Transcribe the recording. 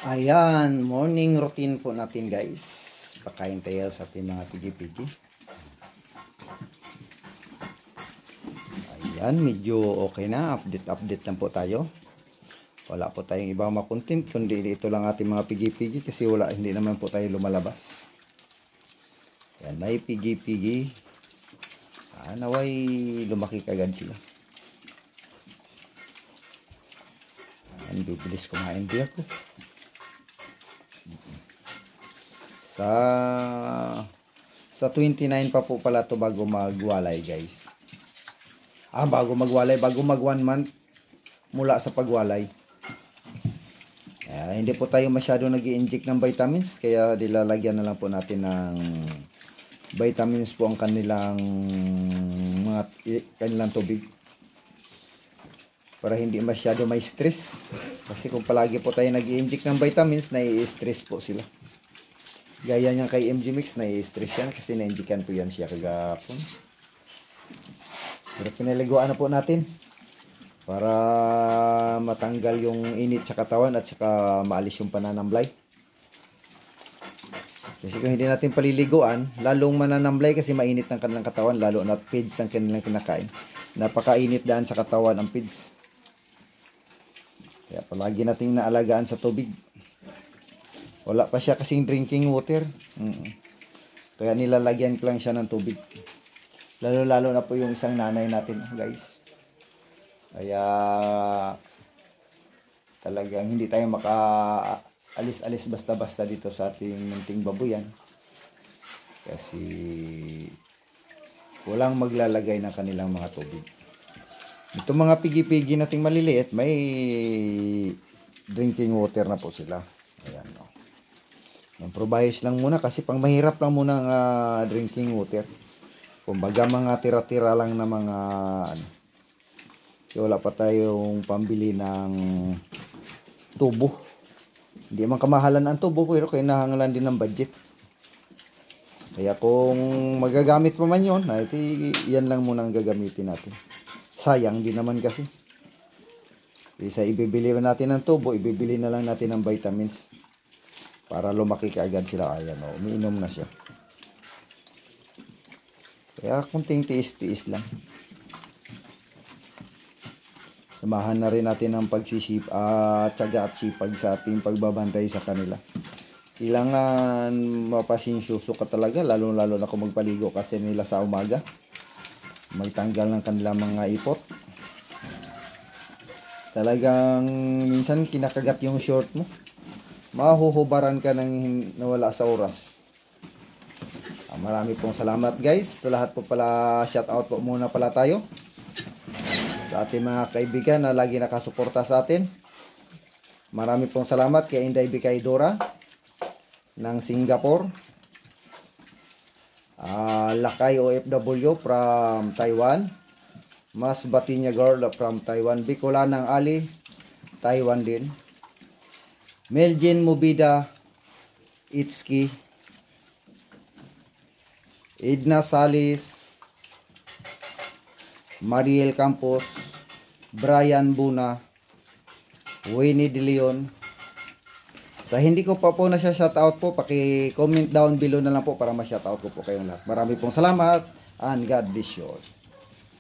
Ayan, morning routine po natin guys. Pakain tayo sa ating mga pigi-pigi. Ayan, medyo okay na. Update lang po tayo. Wala po tayong ibang mga content, kundi ito lang ating mga pigi-pigi kasi hindi naman po tayo lumalabas. Ayan, may pigi-pigi. Naway lumaki kagad sila. Ayan, bibilis kumain din ako. Sa 29 pa po pala to bago magwalay guys. Bago magwalay, bago mag 1 month mula sa pagwalay. Hindi po tayo masyado nag-i-inject ng vitamins, kaya dilalagyan na lang po natin ng vitamins po ang kanilang tubig. Para hindi masyado may stress. Kasi kung palagi po tayo nag-i-inject ng vitamins, nai-stress po sila. Gaya niyan kay MG Mix, nai-stress yan kasi na-injikan po yan siya kagapon. Pero pinaliguan na po natin para matanggal yung init sa katawan at saka maalis yung pananamblay. Kasi kung hindi natin paliliguan, lalong mananamblay kasi mainit ng kanilang katawan, lalo na feeds ang kanilang kinakain. Napakainit daan sa katawan ang feeds. Kaya palagi nating naalagaan sa tubig. Wala pa siya kasing drinking water. Kaya nilalagyan ko lang siya ng tubig. Lalo na po yung isang nanay natin, guys. Kaya talagang hindi tayo maka-alis-alis basta-basta dito sa ating munting babuyan. Kasi walang maglalagay ng kanilang mga tubig. Ito mga pigi-pigi nating maliliit, may drinking water na po sila. Ayan, no. Improvise lang muna kasi pang mahirap lang muna ang drinking water. Kumbaga mga tira-tira lang na mga wala pa tayong pambili ng tubo. Hindi man kamahalan ang tubo pero kailangan din ng budget. Kaya kung magagamit pa man yun, yan lang muna ang gagamitin natin. Sayang din naman kasi. Isa ibibili natin ng tubo, ibibili na lang natin ng vitamins. Para lumaki kaagad sila. Ayan, umiinom na siya. Kaya kunting tiis-tiis lang. Samahan na rin natin ang tiyaga at sipag sa ating pagbabantay sa kanila. Kailangan mapasensyoso ka talaga, lalo na kung magpaligo kasi nila sa umaga. Magtanggal ng kanilang mga ipot. Talagang minsan kinakagat yung short mo. Mahuhubaran ka ng nawala sa oras. Marami pong salamat guys. Sa lahat po pala, shout out po muna pala tayo sa ating mga kaibigan na lagi nakasuporta sa atin. Marami pong salamat kay Inday Bikay Dora ng Singapore, Lakay OFW from Taiwan, Mas Batinya Girl from Taiwan, Bicolanang Ali, Taiwan din, Meljin Mubida Itski, Edna Salis, Mariel Campos, Brian Buna, Winnie De Leon. Sa hindi ko pa po na siya shoutout po, paki-comment down below na lang po para ma-shoutout ko po kayong lahat. Marami pong salamat and God bless you all.